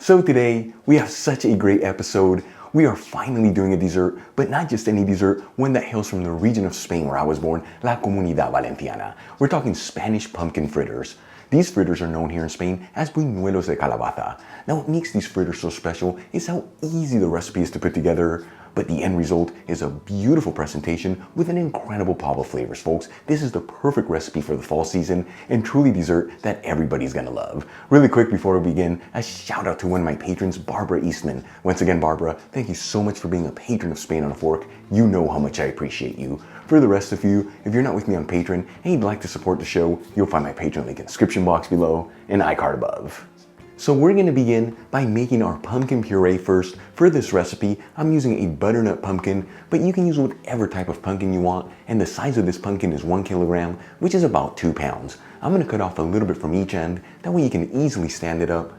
So today, we have such a great episode. We are finally doing a dessert, but not just any dessert, one that hails from the region of Spain where I was born, La Comunidad Valenciana. We're talking Spanish pumpkin fritters. These fritters are known here in Spain as Buñuelos de Calabaza. Now what makes these fritters so special is how easy the recipe is to put together, but the end result is a beautiful presentation with an incredible pop of flavors, folks. This is the perfect recipe for the fall season and truly dessert that everybody's gonna love. Really quick before we begin, a shout out to one of my patrons, Barbara Eastman. Once again, Barbara, thank you so much for being a patron of Spain on a Fork. You know how much I appreciate you. For the rest of you, if you're not with me on Patreon and you'd like to support the show, you'll find my Patreon link in the description box below and iCard above. So we're going to begin by making our pumpkin puree first. For this recipe, I'm using a butternut pumpkin, but you can use whatever type of pumpkin you want, and the size of this pumpkin is 1 kilogram, which is about 2 pounds. I'm going to cut off a little bit from each end, that way you can easily stand it up.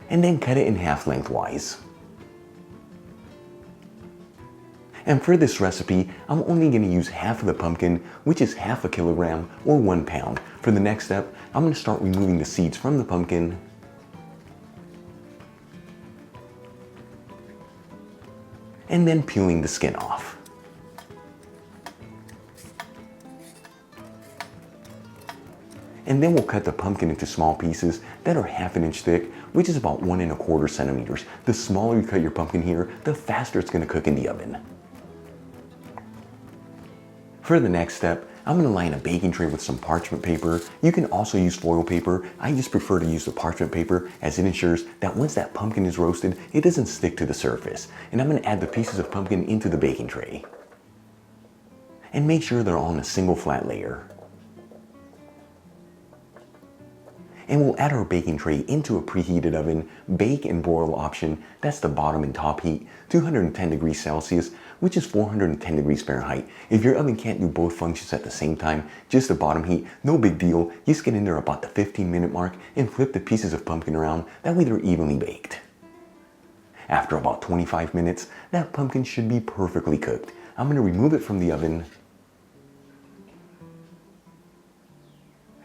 And then cut it in half lengthwise. And for this recipe, I'm only going to use half of the pumpkin, which is half a kilogram or 1 pound. For the next step, I'm going to start removing the seeds from the pumpkin. And then peeling the skin off. And then we'll cut the pumpkin into small pieces that are 1/2 inch thick, which is about 1 1/4 centimeters. The smaller you cut your pumpkin here, the faster it's going to cook in the oven. For the next step, I'm going to line a baking tray with some parchment paper. You can also use foil paper. I just prefer to use the parchment paper as it ensures that once that pumpkin is roasted, it doesn't stick to the surface. And I'm going to add the pieces of pumpkin into the baking tray. And make sure they're all in a single flat layer. And we'll add our baking tray into a preheated oven, bake and broil option, that's the bottom and top heat, 210 degrees Celsius, which is 410 degrees Fahrenheit. If your oven can't do both functions at the same time, just the bottom heat, no big deal. Just get in there about the 15-minute mark and flip the pieces of pumpkin around, that way they're evenly baked. After about 25 minutes, that pumpkin should be perfectly cooked. I'm going to remove it from the oven.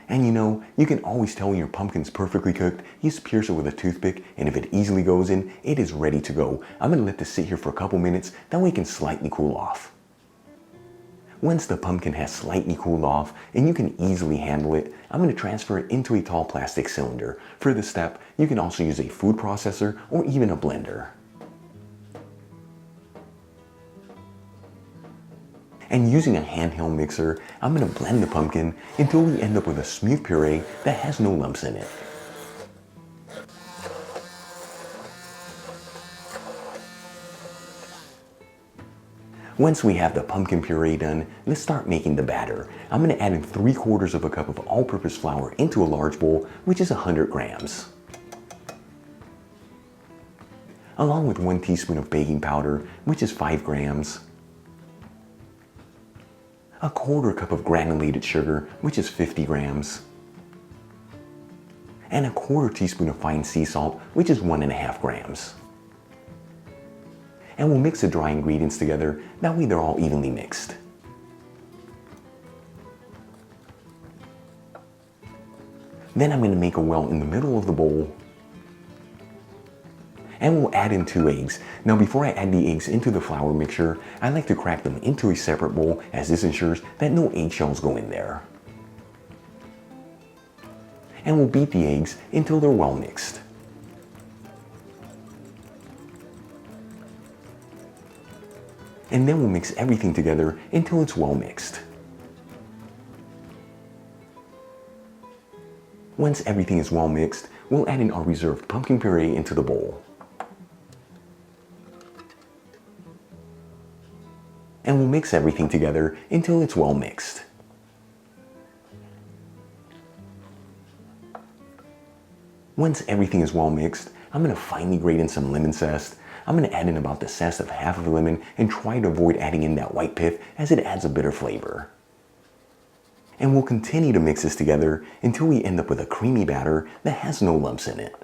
And you know, you can always tell when your pumpkin's perfectly cooked. You just pierce it with a toothpick, and if it easily goes in, it is ready to go. I'm going to let this sit here for a couple minutes, that way it can slightly cool off. Once the pumpkin has slightly cooled off, and you can easily handle it, I'm going to transfer it into a tall plastic cylinder. For this step, you can also use a food processor or even a blender. And using a handheld mixer, I'm going to blend the pumpkin until we end up with a smooth puree that has no lumps in it. Once we have the pumpkin puree done, let's start making the batter. I'm going to add in 3/4 cup of all-purpose flour into a large bowl, which is 100 grams. Along with 1 teaspoon of baking powder, which is 5 grams. 1/4 cup of granulated sugar, which is 50 grams. And 1/4 teaspoon of fine sea salt, which is 1.5 grams. And we'll mix the dry ingredients together, that way they're all evenly mixed. Then I'm going to make a well in the middle of the bowl. And we'll add in 2 eggs. Now before I add the eggs into the flour mixture, I like to crack them into a separate bowl, as this ensures that no eggshells go in there. And we'll beat the eggs until they're well mixed. And then we'll mix everything together until it's well mixed. Once everything is well mixed, we'll add in our reserved pumpkin puree into the bowl. And we'll mix everything together until it's well mixed. Once everything is well mixed, I'm going to finely grate in some lemon zest. I'm going to add in about the zest of half of a lemon and try to avoid adding in that white pith, as it adds a bitter flavor. And we'll continue to mix this together until we end up with a creamy batter that has no lumps in it.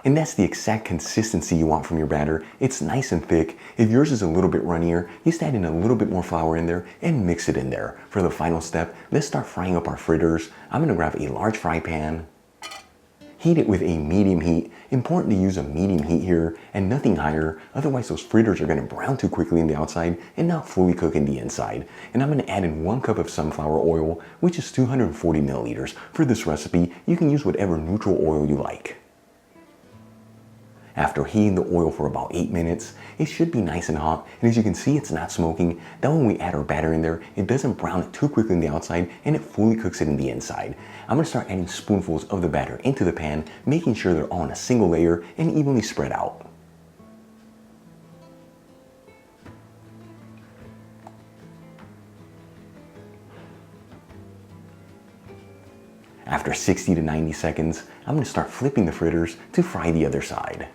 And that's the exact consistency you want from your batter. It's nice and thick. If yours is a little bit runnier, just add in a little bit more flour in there and mix it in there. For the final step, let's start frying up our fritters. I'm gonna grab a large fry pan, heat it with a medium heat. Important to use a medium heat here and nothing higher, otherwise those fritters are gonna brown too quickly on the outside and not fully cook in the inside. And I'm gonna add in 1 cup of sunflower oil, which is 240 milliliters. For this recipe, you can use whatever neutral oil you like. After heating the oil for about 8 minutes, it should be nice and hot, and as you can see, it's not smoking. Then when we add our batter in there, it doesn't brown it too quickly on the outside, and it fully cooks it in the inside. I'm gonna start adding spoonfuls of the batter into the pan, making sure they're all in a single layer and evenly spread out. After 60 to 90 seconds, I'm gonna start flipping the fritters to fry the other side.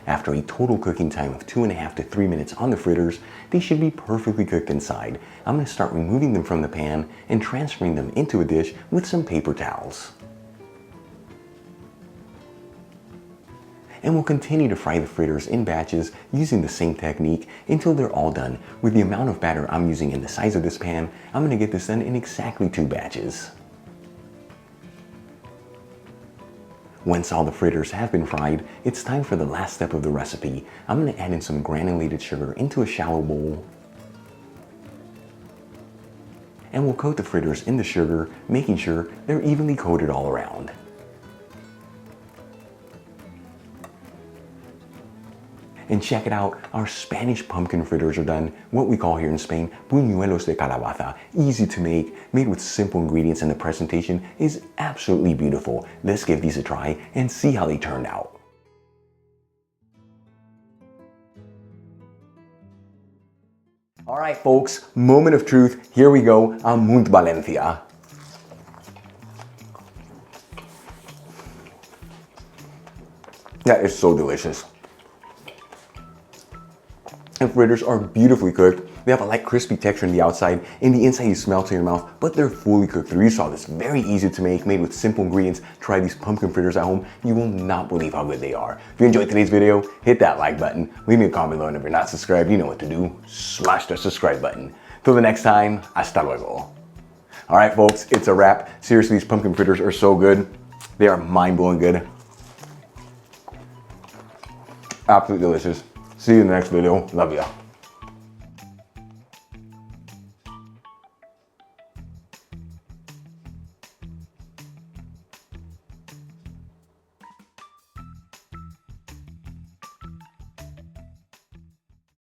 After a total cooking time of 2.5 to 3 minutes on the fritters, they should be perfectly cooked inside. I'm going to start removing them from the pan and transferring them into a dish with some paper towels. And we'll continue to fry the fritters in batches using the same technique until they're all done. With the amount of batter I'm using and the size of this pan, I'm going to get this done in exactly 2 batches. Once all the fritters have been fried, it's time for the last step of the recipe. I'm going to add in some granulated sugar into a shallow bowl. And we'll coat the fritters in the sugar, making sure they're evenly coated all around. And check it out, our Spanish pumpkin fritters are done, what we call here in Spain, Buñuelos de Calabaza. Easy to make, made with simple ingredients, and the presentation is absolutely beautiful. Let's give these a try and see how they turned out. All right, folks, moment of truth. Here we go, Amunt Valencia. That is so delicious. And fritters are beautifully cooked. They have a light crispy texture on the outside, and the inside you smell to your mouth, but they're fully cooked through. You saw this, very easy to make, made with simple ingredients. Try these pumpkin fritters at home. You will not believe how good they are. If you enjoyed today's video, hit that like button. Leave me a comment below, and if you're not subscribed, you know what to do. Smash the subscribe button. Till the next time, hasta luego. All right, folks, it's a wrap. Seriously, these pumpkin fritters are so good. They are mind-blowing good. Absolutely delicious. See you in the next video. Love ya.